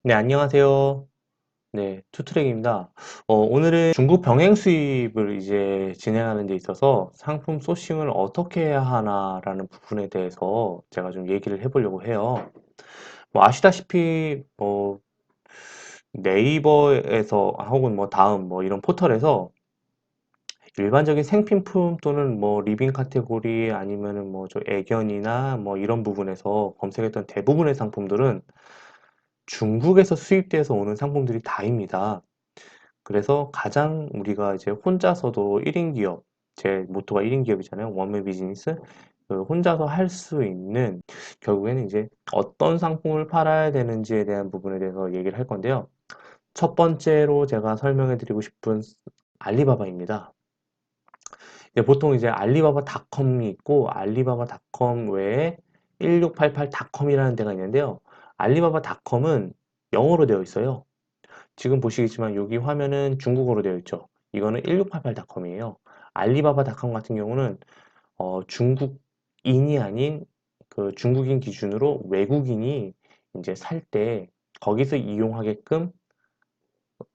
네, 안녕하세요. 네, 투트랙입니다. 오늘은 중국 병행 수입을 이제 진행하는 데 있어서 상품 소싱을 어떻게 해야 하나라는 부분에 대해서 제가 좀 얘기를 해보려고 해요. 뭐 아시다시피 네이버에서 혹은 뭐 다음 뭐 이런 포털에서 일반적인 생필품 또는 뭐 리빙 카테고리 아니면은 뭐 저 애견이나 뭐 이런 부분에서 검색했던 대부분의 상품들은 중국에서 수입돼서 오는 상품들이 다입니다. 그래서 가장 우리가 이제 혼자서도 1인 기업, 제 모토가 1인 기업이잖아요. 원맨 비즈니스. 그 혼자서 할 수 있는 결국에는 이제 어떤 상품을 팔아야 되는지에 대한 부분에 대해서 얘기를 할 건데요. 첫 번째로 제가 설명해 드리고 싶은 알리바바입니다. 보통 이제 알리바바닷컴이 있고 알리바바닷컴 외에 1688닷컴이라는 데가 있는데요. 알리바바닷컴은 영어로 되어 있어요. 지금 보시겠지만 여기 화면은 중국어로 되어 있죠. 이거는 1688닷컴이에요. 알리바바닷컴 같은 경우는 중국인이 아닌 그 중국인 기준으로 외국인이 이제 살 때 거기서 이용하게끔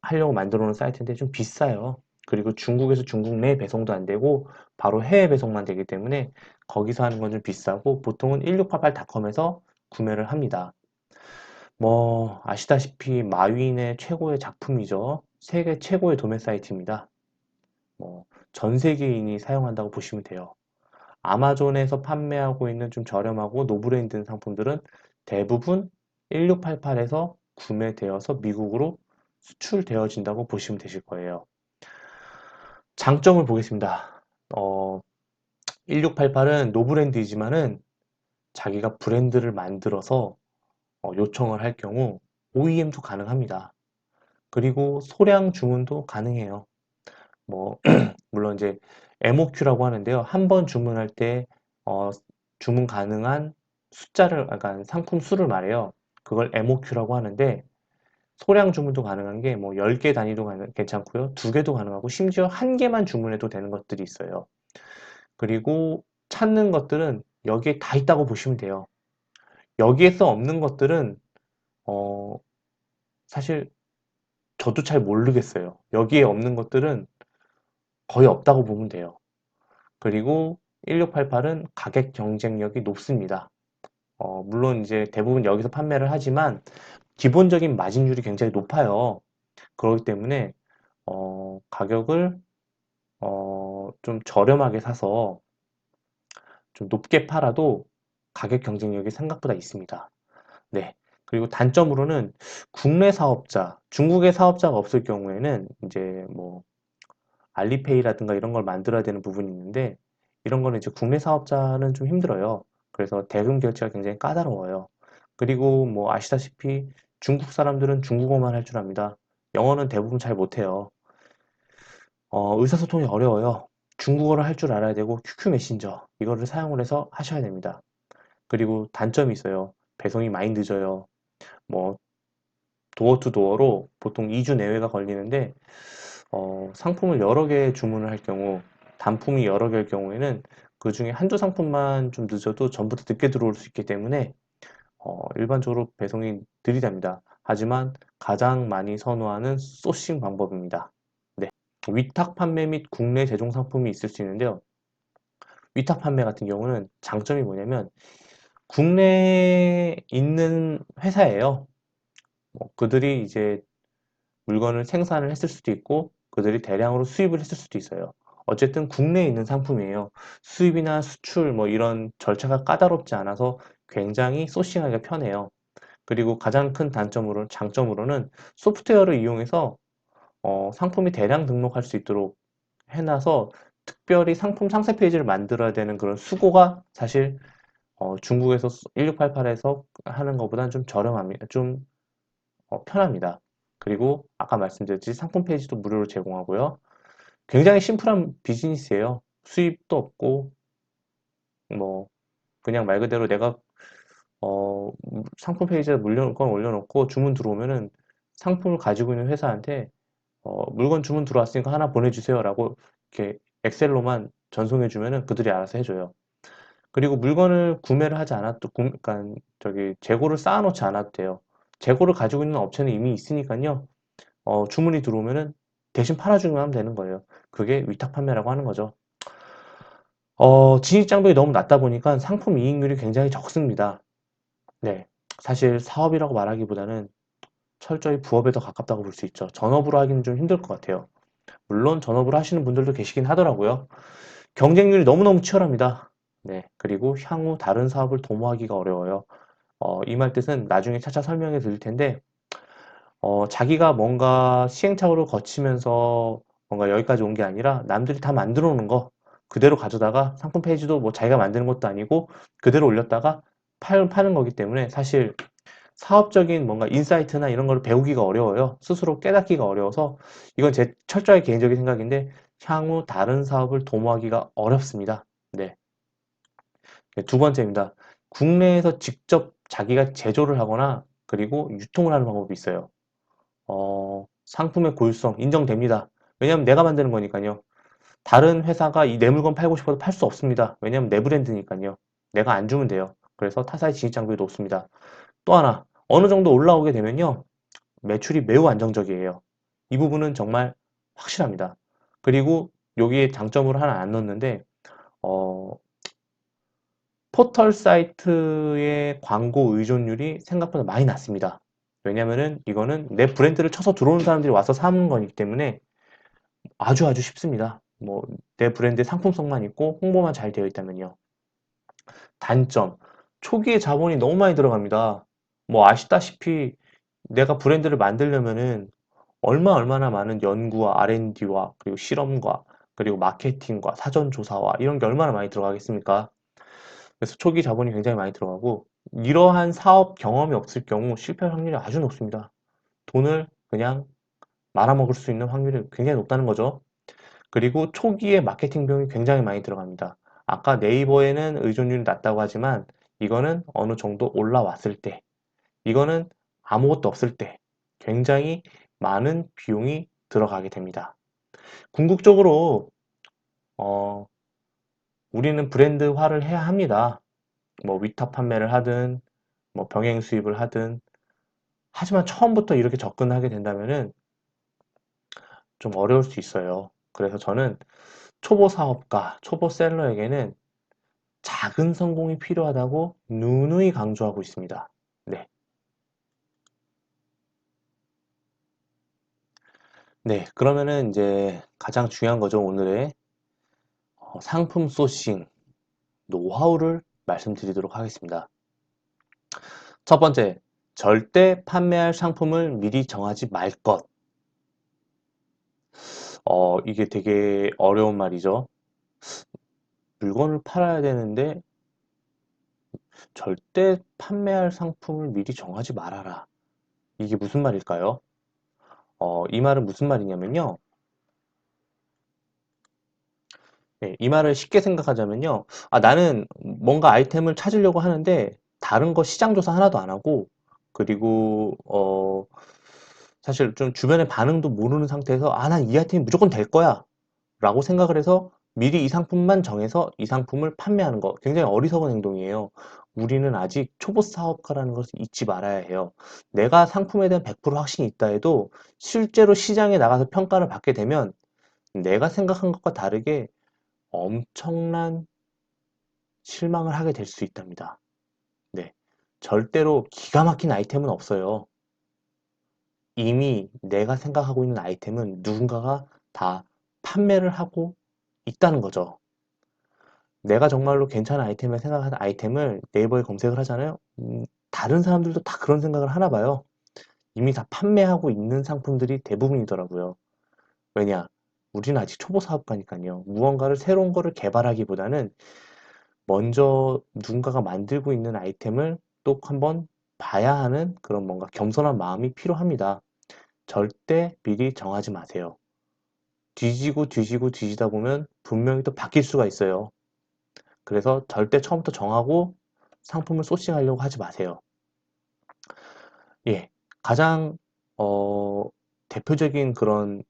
하려고 만들어 놓은 사이트인데 좀 비싸요. 그리고 중국에서 중국 내 배송도 안 되고 바로 해외 배송만 되기 때문에 거기서 하는 건 좀 비싸고 보통은 1688닷컴에서 구매를 합니다. 뭐 아시다시피 마윈의 최고의 작품이죠. 세계 최고의 도매 사이트입니다. 뭐 전 세계인이 사용한다고 보시면 돼요. 아마존에서 판매하고 있는 좀 저렴하고 노브랜드 상품들은 대부분 1688에서 구매되어서 미국으로 수출되어진다고 보시면 되실 거예요. 장점을 보겠습니다. 1688은 노브랜드이지만은 자기가 브랜드를 만들어서 요청을 할 경우 OEM도 가능합니다. 그리고 소량 주문도 가능해요. 뭐 물론 이제 MOQ라고 하는데요. 한 번 주문할 때 어, 주문 가능한 숫자를 그러니까 상품 수를 말해요. 그걸 MOQ라고 하는데 소량 주문도 가능한 게 뭐 10개 단위도 괜찮고요. 2개도 가능하고 심지어 1개만 주문해도 되는 것들이 있어요. 그리고 찾는 것들은 여기에 다 있다고 보시면 돼요. 여기에서 없는 것들은 어, 사실 저도 잘 모르겠어요. 여기에 없는 것들은 거의 없다고 보면 돼요. 그리고 1688은 가격 경쟁력이 높습니다. 물론 이제 대부분 여기서 판매를 하지만 기본적인 마진율이 굉장히 높아요. 그렇기 때문에 가격을 좀 저렴하게 사서 좀 높게 팔아도 가격 경쟁력이 생각보다 있습니다. 네. 그리고 단점으로는 국내 사업자, 중국의 사업자가 없을 경우에는 이제 뭐 알리페이라든가 이런 걸 만들어야 되는 부분이 있는데 이런 거는 이제 국내 사업자는 좀 힘들어요. 그래서 대금 결제가 굉장히 까다로워요. 그리고 뭐 아시다시피 중국 사람들은 중국어만 할 줄 압니다. 영어는 대부분 잘 못해요. 의사소통이 어려워요. 중국어를 할 줄 알아야 되고 QQ 메신저 이거를 사용을 해서 하셔야 됩니다. 그리고 단점이 있어요. 배송이 많이 늦어요. 뭐 도어 투 도어로 보통 2주 내외가 걸리는데 상품을 여러 개 주문을 할 경우 단품이 여러 개일 경우에는 그 중에 한두 상품만 좀 늦어도 전부 다 늦게 들어올 수 있기 때문에 일반적으로 배송이 느리답니다. 하지만 가장 많이 선호하는 소싱 방법입니다. 네. 위탁 판매 및 국내 제종 상품이 있을 수 있는데요. 위탁 판매 같은 경우는 장점이 뭐냐면 국내에 있는 회사예요. 그들이 이제 물건을 생산을 했을 수도 있고 그들이 대량으로 수입을 했을 수도 있어요. 어쨌든 국내에 있는 상품이에요. 수입이나 수출 뭐 이런 절차가 까다롭지 않아서 굉장히 소싱하기가 편해요. 그리고 가장 큰 장점으로는 소프트웨어를 이용해서 상품이 대량 등록할 수 있도록 해놔서 특별히 상품 상세 페이지를 만들어야 되는 그런 수고가 사실 중국에서 1688에서 하는 것보다는 좀 저렴합니다. 좀 편합니다. 그리고 아까 말씀드렸듯이 상품 페이지도 무료로 제공하고요. 굉장히 심플한 비즈니스예요. 수입도 없고 뭐 그냥 말 그대로 내가 상품 페이지에 물건 올려놓고 주문 들어오면은 상품을 가지고 있는 회사한테 물건 주문 들어왔으니까 하나 보내주세요라고 이렇게 엑셀로만 전송해주면은 그들이 알아서 해줘요. 그리고 물건을 구매를 하지 않아도 그러니까 저기 재고를 쌓아놓지 않아도 돼요. 재고를 가지고 있는 업체는 이미 있으니까요. 주문이 들어오면은 대신 팔아주기만 하면 되는 거예요. 그게 위탁 판매라고 하는 거죠. 진입장벽이 너무 낮다 보니까 상품 이익률이 굉장히 적습니다. 네. 사실 사업이라고 말하기보다는 철저히 부업에 더 가깝다고 볼 수 있죠. 전업으로 하기는 좀 힘들 것 같아요. 물론 전업으로 하시는 분들도 계시긴 하더라고요. 경쟁률이 너무너무 치열합니다. 네. 그리고 향후 다른 사업을 도모하기가 어려워요. 이 말 뜻은 나중에 차차 설명해 드릴 텐데, 자기가 뭔가 시행착오를 거치면서 뭔가 여기까지 온 게 아니라 남들이 다 만들어 놓은 거 그대로 가져다가 상품 페이지도 뭐 자기가 만드는 것도 아니고 그대로 올렸다가 파는 거기 때문에 사실 사업적인 뭔가 인사이트나 이런 걸 배우기가 어려워요. 스스로 깨닫기가 어려워서 이건 제 철저히 개인적인 생각인데 향후 다른 사업을 도모하기가 어렵습니다. 네. 두 번째입니다. 국내에서 직접 자기가 제조를 하거나 그리고 유통을 하는 방법이 있어요. 상품의 고유성 인정됩니다. 왜냐하면 내가 만드는 거니까요. 다른 회사가 이 내 물건 팔고 싶어도 팔 수 없습니다. 왜냐하면 내 브랜드니까요. 내가 안 주면 돼요. 그래서 타사의 진입장벽이 높습니다. 또 하나, 어느 정도 올라오게 되면요. 매출이 매우 안정적이에요. 이 부분은 정말 확실합니다. 그리고 여기에 장점으로 하나 안 넣었는데, 어, 포털 사이트의 광고 의존율이 생각보다 많이 낮습니다. 왜냐면은 이거는 내 브랜드를 쳐서 들어오는 사람들이 와서 사는 거기 때문에 아주 아주 쉽습니다. 뭐, 내 브랜드의 상품성만 있고 홍보만 잘 되어 있다면요. 단점, 초기에 자본이 너무 많이 들어갑니다. 뭐 아시다시피 내가 브랜드를 만들려면은 얼마나 많은 연구와 R&D와 그리고 실험과 그리고 마케팅과 사전 조사와 이런 게 얼마나 많이 들어가겠습니까? 그래서 초기 자본이 굉장히 많이 들어가고 이러한 사업 경험이 없을 경우 실패 확률이 아주 높습니다. 돈을 그냥 말아먹을 수 있는 확률이 굉장히 높다는 거죠. 그리고 초기에 마케팅 비용이 굉장히 많이 들어갑니다. 아까 네이버에는 의존율이 낮다고 하지만 이거는 어느 정도 올라왔을 때, 이거는 아무것도 없을 때 굉장히 많은 비용이 들어가게 됩니다. 궁극적으로 어, 우리는 브랜드화를 해야 합니다. 뭐 위탁 판매를 하든 뭐 병행 수입을 하든 하지만 처음부터 이렇게 접근하게 된다면은 좀 어려울 수 있어요. 그래서 저는 초보 사업가, 초보 셀러에게는 작은 성공이 필요하다고 누누이 강조하고 있습니다. 네. 네. 그러면은 이제 가장 중요한 거죠. 오늘의 상품 소싱 노하우를 말씀드리도록 하겠습니다. 첫 번째, 절대 판매할 상품을 미리 정하지 말 것. 이게 되게 어려운 말이죠. 물건을 팔아야 되는데 절대 판매할 상품을 미리 정하지 말아라. 이게 무슨 말일까요? 이 말은 무슨 말이냐면요. 네, 이 말을 쉽게 생각하자면요. 나는 뭔가 아이템을 찾으려고 하는데 다른 거 시장 조사 하나도 안 하고 그리고 사실 좀 주변의 반응도 모르는 상태에서 난 이 아이템이 무조건 될 거야 라고 생각을 해서 미리 이 상품만 정해서 이 상품을 판매하는 거 굉장히 어리석은 행동이에요. 우리는 아직 초보 사업가라는 것을 잊지 말아야 해요. 내가 상품에 대한 100% 확신이 있다 해도 실제로 시장에 나가서 평가를 받게 되면 내가 생각한 것과 다르게 엄청난 실망을 하게 될 수 있답니다. 네. 절대로 기가 막힌 아이템은 없어요. 이미 내가 생각하고 있는 아이템은 누군가가 다 판매를 하고 있다는 거죠. 내가 정말로 괜찮은 아이템을 생각하는 아이템을 네이버에 검색을 하잖아요. 다른 사람들도 다 그런 생각을 하나 봐요. 이미 다 판매하고 있는 상품들이 대부분이더라고요. 왜냐? 우리는 아직 초보 사업가니까요. 무언가를 새로운 거를 개발하기보다는 먼저 누군가가 만들고 있는 아이템을 또 한번 봐야 하는 그런 뭔가 겸손한 마음이 필요합니다. 절대 미리 정하지 마세요. 뒤지고 뒤지다 보면 분명히 또 바뀔 수가 있어요. 그래서 절대 처음부터 정하고 상품을 소싱하려고 하지 마세요. 예. 가장, 대표적인 그런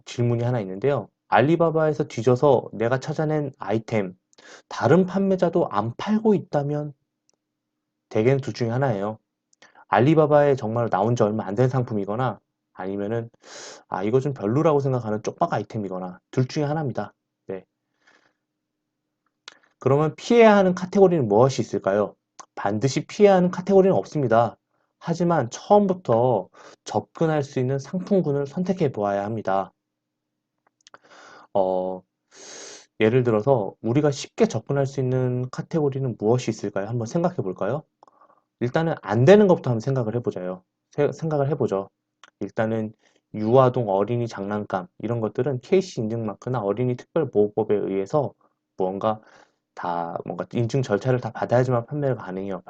질문이 하나 있는데요. 알리바바에서 뒤져서 내가 찾아낸 아이템, 다른 판매자도 안 팔고 있다면 대개는 둘 중에 하나예요. 알리바바에 정말 나온 지 얼마 안 된 상품이거나 아니면은 이거 좀 별로라고 생각하는 쪽박 아이템이거나 둘 중에 하나입니다. 네. 그러면 피해야 하는 카테고리는 무엇이 있을까요? 반드시 피해야 하는 카테고리는 없습니다. 하지만 처음부터 접근할 수 있는 상품군을 선택해 보아야 합니다. 어, 예를 들어서 우리가 쉽게 접근할 수 있는 카테고리는 무엇이 있을까요? 한번 생각해 볼까요? 일단은 안 되는 것부터 한번 생각을 해보자요. 생각을 해보죠. 일단은 유아동 어린이 장난감 이런 것들은 KC 인증마크나 어린이 특별보호법에 의해서 무언가 다 뭔가 인증 절차를 다 받아야지만 판매가 가능해요.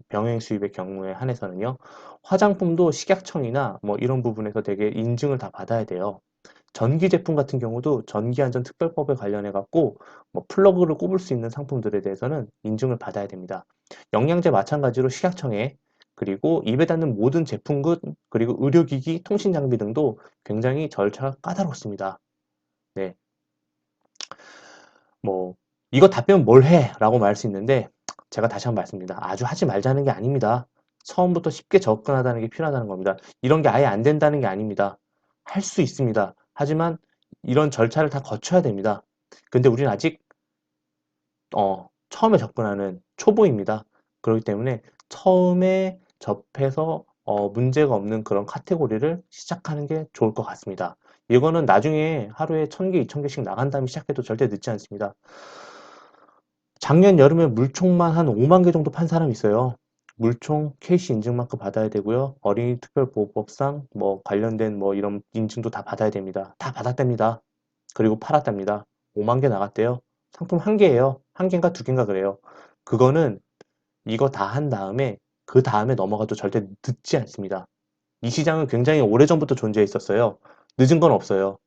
병행 수입의 경우에 한해서는요. 화장품도 식약청이나 뭐 이런 부분에서 되게 인증을 다 받아야 돼요. 전기 제품 같은 경우도 전기안전특별법에 관련해 갖고 뭐 플러그를 꼽을 수 있는 상품들에 대해서는 인증을 받아야 됩니다. 영양제 마찬가지로 식약청에 그리고 입에 닿는 모든 제품군 그리고 의료기기, 통신장비 등도 굉장히 절차가 까다롭습니다. 네, 뭐 이거 다 빼면 뭘 해? 라고 말할 수 있는데 제가 다시 한번 말씀드립니다. 아주 하지 말자는 게 아닙니다. 처음부터 쉽게 접근하다는 게 필요하다는 겁니다. 이런 게 아예 안 된다는 게 아닙니다. 할 수 있습니다. 하지만 이런 절차를 다 거쳐야 됩니다. 근데 우리는 아직 처음에 접근하는 초보입니다. 그렇기 때문에 처음에 접해서 문제가 없는 그런 카테고리를 시작하는 게 좋을 것 같습니다. 이거는 나중에 하루에 1000개, 2000개씩 나간 다음에 시작해도 절대 늦지 않습니다. 작년 여름에 물총만 한 5만 개 정도 판 사람이 있어요. 물총 KC 인증마크 받아야 되고요. 어린이 특별보호법상 뭐 관련된 뭐 이런 인증도 다 받아야 됩니다. 다 받았답니다. 그리고 팔았답니다. 5만 개 나갔대요. 상품 한 개예요. 한 개인가 두 개인가 그래요. 그거는 이거 다 한 다음에 그 다음에 넘어가도 절대 늦지 않습니다. 이 시장은 굉장히 오래전부터 존재해 있었어요. 늦은 건 없어요.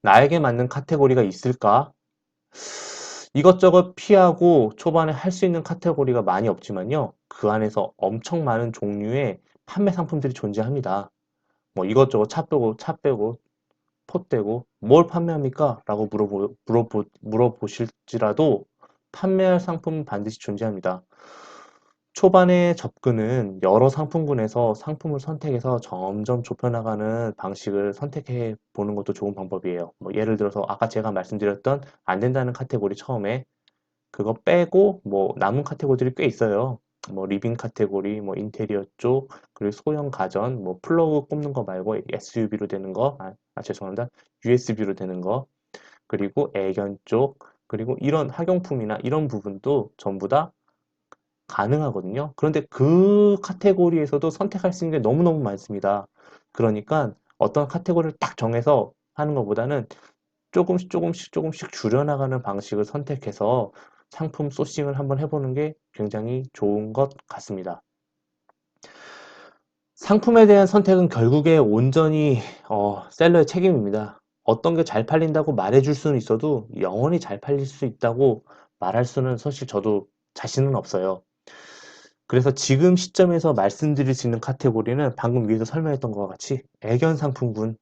나에게 맞는 카테고리가 있을까? 이것저것 피하고 초반에 할 수 있는 카테고리가 많이 없지만요. 그 안에서 엄청 많은 종류의 판매 상품들이 존재합니다. 뭐 이것저것 차 빼고, 포 떼고, 뭘 판매합니까? 라고 물어보실지라도 판매할 상품은 반드시 존재합니다. 초반에 접근은 여러 상품군에서 상품을 선택해서 점점 좁혀나가는 방식을 선택해 보는 것도 좋은 방법이에요. 뭐 예를 들어서 아까 제가 말씀드렸던 안 된다는 카테고리 처음에 그거 빼고 뭐 남은 카테고리들이 꽤 있어요. 뭐 리빙 카테고리, 뭐 인테리어 쪽, 그리고 소형 가전, 뭐 플러그 꼽는 거 말고 SUV로 되는 거, 죄송합니다. USB로 되는 거, 그리고 애견 쪽, 그리고 이런 학용품이나 이런 부분도 전부 다 가능하거든요. 그런데 그 카테고리에서도 선택할 수 있는 게 너무너무 많습니다. 그러니까 어떤 카테고리를 딱 정해서 하는 것보다는 조금씩 줄여나가는 방식을 선택해서 상품 소싱을 한번 해보는 게 굉장히 좋은 것 같습니다. 상품에 대한 선택은 결국에 온전히 셀러의 책임입니다. 어떤 게 잘 팔린다고 말해줄 수는 있어도 영원히 잘 팔릴 수 있다고 말할 수는 사실 저도 자신은 없어요. 그래서 지금 시점에서 말씀드릴 수 있는 카테고리는 방금 위에서 설명했던 것과 같이 애견 상품군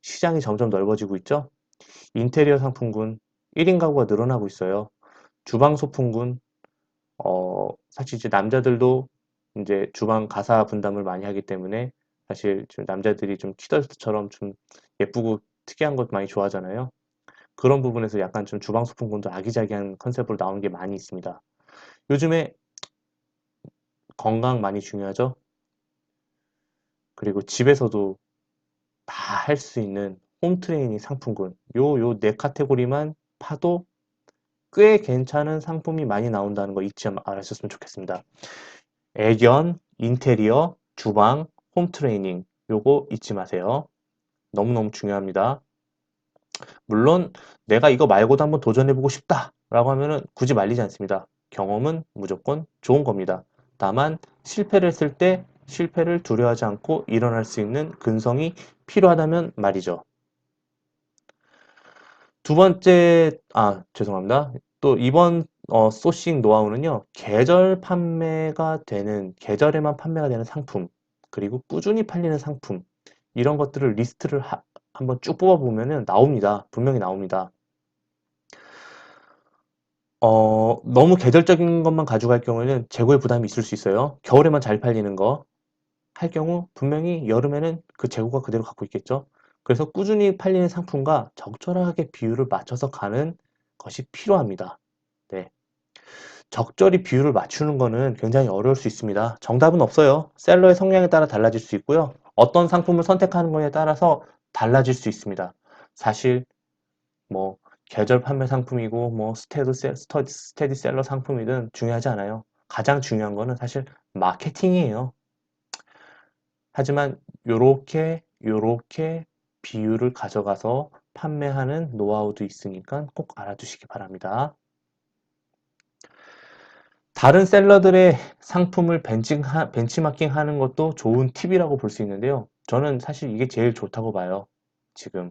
시장이 점점 넓어지고 있죠. 인테리어 상품군 1인 가구가 늘어나고 있어요. 주방 소품군 사실 이제 남자들도 이제 주방 가사 분담을 많이 하기 때문에 사실 좀 남자들이 좀 키덜트처럼 좀 예쁘고 특이한 것 많이 좋아하잖아요. 그런 부분에서 약간 좀 주방 소품군도 아기자기한 컨셉으로 나오는 게 많이 있습니다. 요즘에 건강 많이 중요하죠. 그리고 집에서도 다 할 수 있는 홈트레이닝 상품군 요 네 카테고리만 파도 꽤 괜찮은 상품이 많이 나온다는 거 잊지 않으셨으면 좋겠습니다. 애견, 인테리어, 주방, 홈트레이닝 요거 잊지 마세요. 너무너무 중요합니다. 물론 내가 이거 말고도 한번 도전해보고 싶다 라고 하면은 굳이 말리지 않습니다. 경험은 무조건 좋은 겁니다. 다만 실패를 했을 때 실패를 두려워하지 않고 일어날 수 있는 근성이 필요하다면 말이죠. 두 번째, 죄송합니다. 또 이번 소싱 노하우는요, 계절에만 판매가 되는 상품, 그리고 꾸준히 팔리는 상품, 이런 것들을 리스트를 한번 쭉 뽑아보면은 나옵니다. 분명히 나옵니다. 너무 계절적인 것만 가져갈 경우에는 재고의 부담이 있을 수 있어요. 겨울에만 잘 팔리는 거 할 경우 분명히 여름에는 그 재고가 그대로 갖고 있겠죠. 그래서 꾸준히 팔리는 상품과 적절하게 비율을 맞춰서 가는 것이 필요합니다. 네. 적절히 비율을 맞추는 거는 굉장히 어려울 수 있습니다. 정답은 없어요. 셀러의 성향에 따라 달라질 수 있고요. 어떤 상품을 선택하는 거에 따라서 달라질 수 있습니다. 사실 뭐 계절 판매 상품이고 뭐 스테디셀러 상품이든 중요하지 않아요. 가장 중요한 거는 사실 마케팅이에요. 하지만 요렇게 비율을 가져가서 판매하는 노하우도 있으니까 꼭 알아두시기 바랍니다. 다른 셀러들의 상품을 벤치마킹 하는 것도 좋은 팁이라고 볼 수 있는데요. 저는 사실 이게 제일 좋다고 봐요. 지금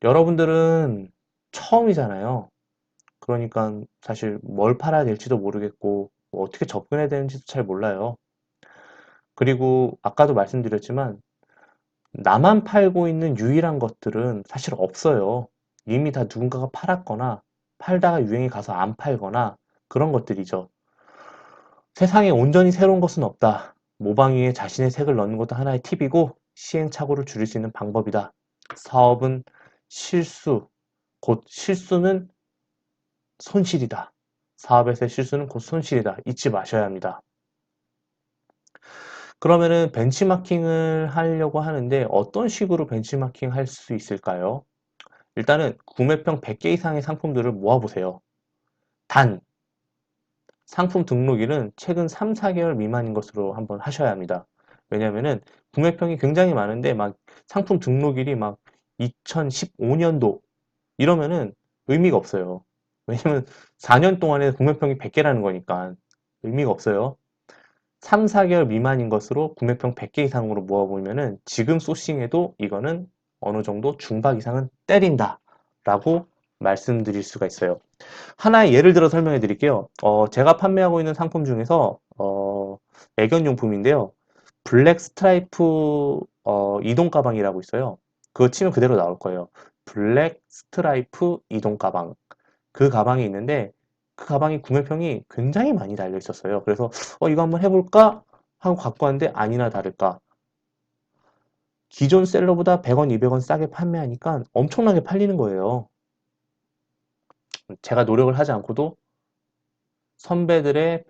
여러분들은 처음이잖아요. 그러니까 사실 뭘 팔아야 될지도 모르겠고 뭐 어떻게 접근해야 되는지도 잘 몰라요. 그리고 아까도 말씀드렸지만 나만 팔고 있는 유일한 것들은 사실 없어요. 이미 다 누군가가 팔았거나 팔다가 유행이 가서 안 팔거나 그런 것들이죠. 세상에 온전히 새로운 것은 없다. 모방 위에 자신의 색을 넣는 것도 하나의 팁이고 시행착오를 줄일 수 있는 방법이다. 사업은 실수, 곧 실수는 손실이다. 사업에서의 실수는 곧 손실이다. 잊지 마셔야 합니다. 그러면은 벤치마킹을 하려고 하는데 어떤 식으로 벤치마킹 할 수 있을까요? 일단은 구매평 100개 이상의 상품들을 모아보세요. 단, 상품 등록일은 최근 3, 4개월 미만인 것으로 한번 하셔야 합니다. 왜냐면은 구매평이 굉장히 많은데 막 상품 등록일이 막 2015년도 이러면은 의미가 없어요. 왜냐면 4년 동안에 구매평이 100개라는 거니까 의미가 없어요. 3, 4개월 미만인 것으로 구매평 100개 이상으로 모아보면은 지금 소싱해도 이거는 어느 정도 중박 이상은 때린다 라고 말씀드릴 수가 있어요. 하나의 예를 들어 설명해 드릴게요. 제가 판매하고 있는 상품 중에서 애견용품인데요. 블랙 스트라이프 이동 가방이라고 있어요. 그거 치면 그대로 나올 거예요. 블랙 스트라이프 이동 가방. 그 가방이 있는데 그 가방이 구매평이 굉장히 많이 달려 있었어요. 그래서 이거 한번 해볼까 하고 갖고 왔는데 아니나 다를까 기존 셀러보다 100원, 200원 싸게 판매하니까 엄청나게 팔리는 거예요. 제가 노력을 하지 않고도 선배들의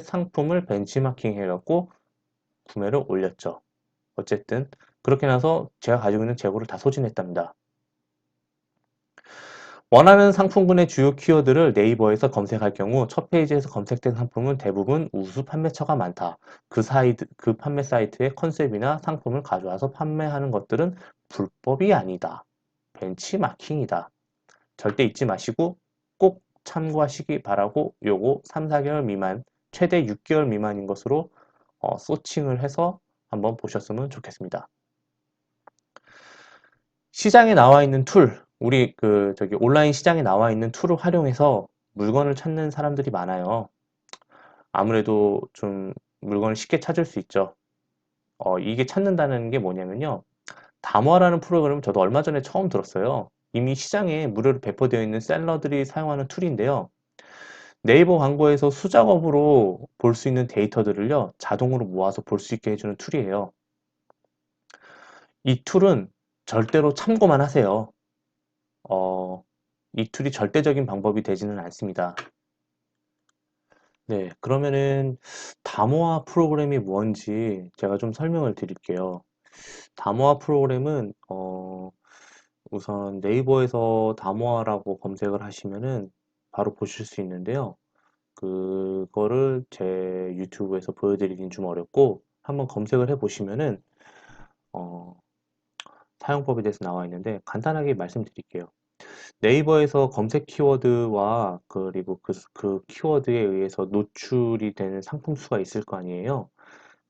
상품을 벤치마킹 해갖고 구매를 올렸죠. 어쨌든 그렇게 나서 제가 가지고 있는 재고를 다 소진했답니다. 원하는 상품군의 주요 키워드를 네이버에서 검색할 경우 첫 페이지에서 검색된 상품은 대부분 우수 판매처가 많다. 그 판매 사이트의 컨셉이나 상품을 가져와서 판매하는 것들은 불법이 아니다. 벤치마킹이다. 절대 잊지 마시고 꼭 참고하시기 바라고 요거 3, 4개월 미만, 최대 6개월 미만인 것으로 소칭을 해서 한번 보셨으면 좋겠습니다. 시장에 나와 있는 우리 저기 온라인 시장에 나와 있는 툴을 활용해서 물건을 찾는 사람들이 많아요. 아무래도 좀 물건을 쉽게 찾을 수 있죠. 이게 찾는다는 게 뭐냐면요. 다모아라는 프로그램을 저도 얼마 전에 처음 들었어요. 이미 시장에 무료로 배포되어 있는 셀러들이 사용하는 툴인데요. 네이버 광고에서 수작업으로 볼 수 있는 데이터들을요, 자동으로 모아서 볼 수 있게 해주는 툴이에요. 이 툴은 절대로 참고만 하세요. 이 툴이 절대적인 방법이 되지는 않습니다. 네, 그러면은 다모아 프로그램이 뭔지 제가 좀 설명을 드릴게요. 다모아 프로그램은 우선 네이버에서 다모아라고 검색을 하시면은 바로 보실 수 있는데요. 그거를 제 유튜브에서 보여드리긴 좀 어렵고 한번 검색을 해 보시면은 어, 사용법에 대해서 나와 있는데 간단하게 말씀드릴게요. 네이버에서 검색 키워드와 그리고 그 키워드에 의해서 노출이 되는 상품 수가 있을 거 아니에요.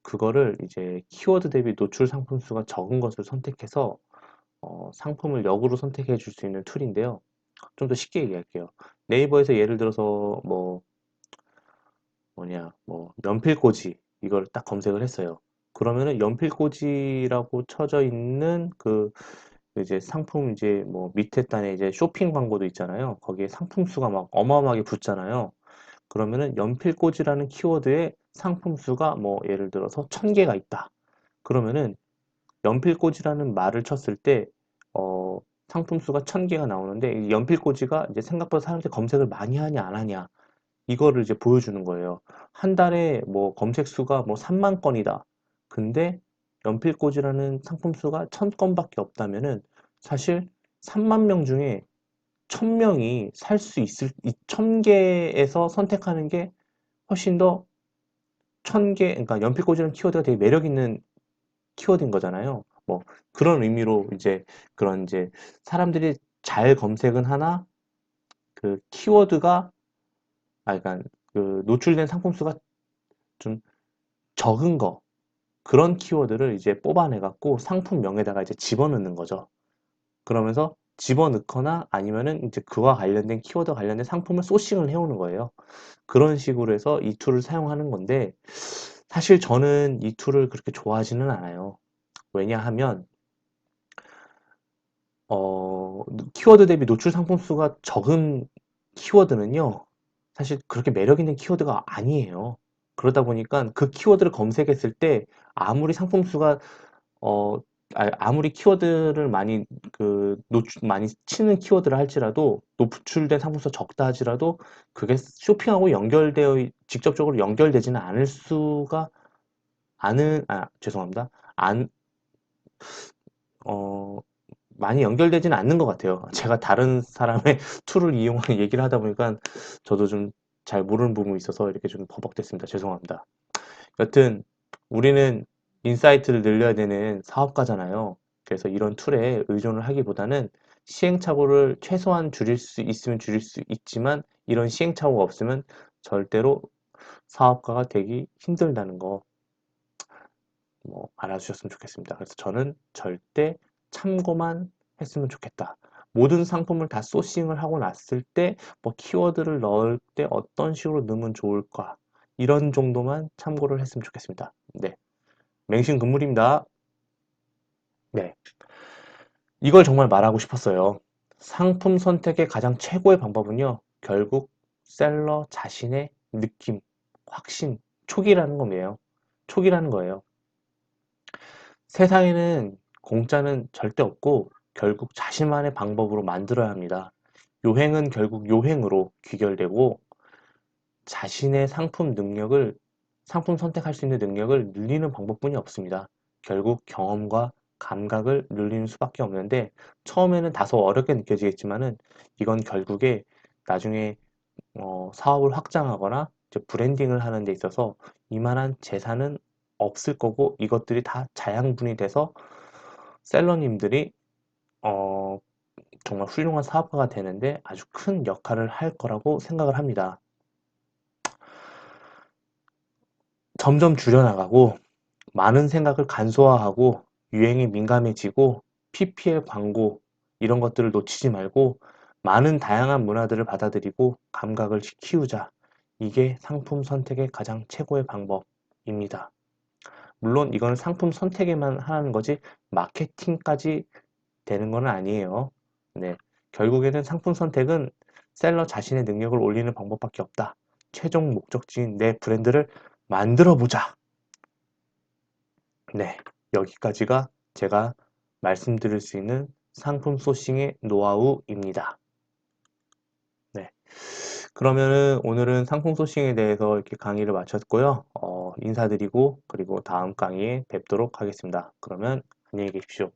그거를 이제 키워드 대비 노출 상품 수가 적은 것을 선택해서 상품을 역으로 선택해 줄 수 있는 툴인데요. 좀 더 쉽게 얘기할게요. 네이버에서 예를 들어서 연필꽂이 이걸 딱 검색을 했어요. 그러면은 연필꽂이라고 쳐져 있는 그 이제 상품 이제 뭐 밑에 단에 이제 쇼핑 광고도 있잖아요. 거기에 상품 수가 막 어마어마하게 붙잖아요. 그러면은 연필꽂이라는 키워드에 상품 수가 뭐 예를 들어서 1000개가 있다. 그러면은 연필꽂이라는 말을 쳤을 때 상품 수가 1000개가 나오는데 이 연필꽂이가 이제 생각보다 사람들이 검색을 많이 하냐 안 하냐 이거를 이제 보여주는 거예요. 한 달에 뭐 검색 수가 뭐 3만 건이다. 근데 연필꽂이라는 상품 수가 1000건밖에 없다면은 사실 3만 명 중에 1000명이 살 수 있을 이 1000개에서 선택하는 게 훨씬 더 1000개 그러니까 연필꽂이라는 키워드가 되게 매력 있는 키워드인 거잖아요. 뭐 그런 의미로 이제 그런 이제 사람들이 잘 검색은 하나 그 키워드가 그러니까 그 노출된 상품 수가 좀 적은 거 그런 키워드를 이제 뽑아내 갖고 상품명에다가 이제 집어넣는 거죠. 그러면서 집어넣거나 아니면은 이제 그와 관련된 키워드 관련된 상품을 소싱을 해오는 거예요. 그런 식으로 해서 이 툴을 사용하는 건데 사실 저는 이 툴을 그렇게 좋아하지는 않아요. 왜냐하면 키워드 대비 노출 상품 수가 적은 키워드는요, 사실 그렇게 매력 있는 키워드가 아니에요. 그러다 보니까 그 키워드를 검색했을 때 아무리 상품 수가 어, 아무리 키워드를 많이 많이 치는 키워드를 할지라도 노출된 상품 수가 적다 하지라도 그게 쇼핑하고 직접적으로 연결되지는 않을 수가 죄송합니다. 안, 어, 많이 연결되지는 않는 것 같아요. 제가 다른 사람의 툴을 이용해 얘기를 하다 보니까 저도 좀 잘 모르는 부분이 있어서 이렇게 좀 버벅댔습니다. 죄송합니다. 여튼 우리는 인사이트를 늘려야 되는 사업가잖아요. 그래서 이런 툴에 의존을 하기보다는 시행착오를 최소한 줄일 수 있으면 줄일 수 있지만 이런 시행착오가 없으면 절대로 사업가가 되기 힘들다는 거 뭐 알아주셨으면 좋겠습니다. 그래서 저는 절대 참고만 했으면 좋겠다. 모든 상품을 다 소싱을 하고 났을 때 뭐 키워드를 넣을 때 어떤 식으로 넣으면 좋을까 이런 정도만 참고를 했으면 좋겠습니다. 네, 맹신 금물입니다. 네, 이걸 정말 말하고 싶었어요. 상품 선택의 가장 최고의 방법은요, 결국 셀러 자신의 느낌, 확신, 촉이라는 거예요. 촉이라는 거예요. 세상에는 공짜는 절대 없고 결국 자신만의 방법으로 만들어야 합니다. 요행은 결국 요행으로 귀결되고 자신의 상품 선택할 수 있는 능력을 늘리는 방법뿐이 없습니다. 결국 경험과 감각을 늘리는 수밖에 없는데 처음에는 다소 어렵게 느껴지겠지만은 이건 결국에 나중에 사업을 확장하거나 이제 브랜딩을 하는 데 있어서 이만한 재산은 없을 거고 이것들이 다 자양분이 돼서 셀러님들이 어, 정말 훌륭한 사업가가 되는데 아주 큰 역할을 할 거라고 생각을 합니다. 점점 줄여나가고 많은 생각을 간소화하고 유행에 민감해지고 PPL 광고 이런 것들을 놓치지 말고 많은 다양한 문화들을 받아들이고 감각을 키우자. 이게 상품 선택의 가장 최고의 방법입니다. 물론 이거는 상품 선택에만 하는 거지 마케팅까지 되는 건 아니에요. 네. 결국에는 상품 선택은 셀러 자신의 능력을 올리는 방법밖에 없다. 최종 목적지인 내 브랜드를 만들어 보자. 네. 여기까지가 제가 말씀드릴 수 있는 상품 소싱의 노하우입니다. 네. 그러면은 오늘은 상품 소싱에 대해서 이렇게 강의를 마쳤고요. 인사드리고 그리고 다음 강의에 뵙도록 하겠습니다. 그러면 안녕히 계십시오.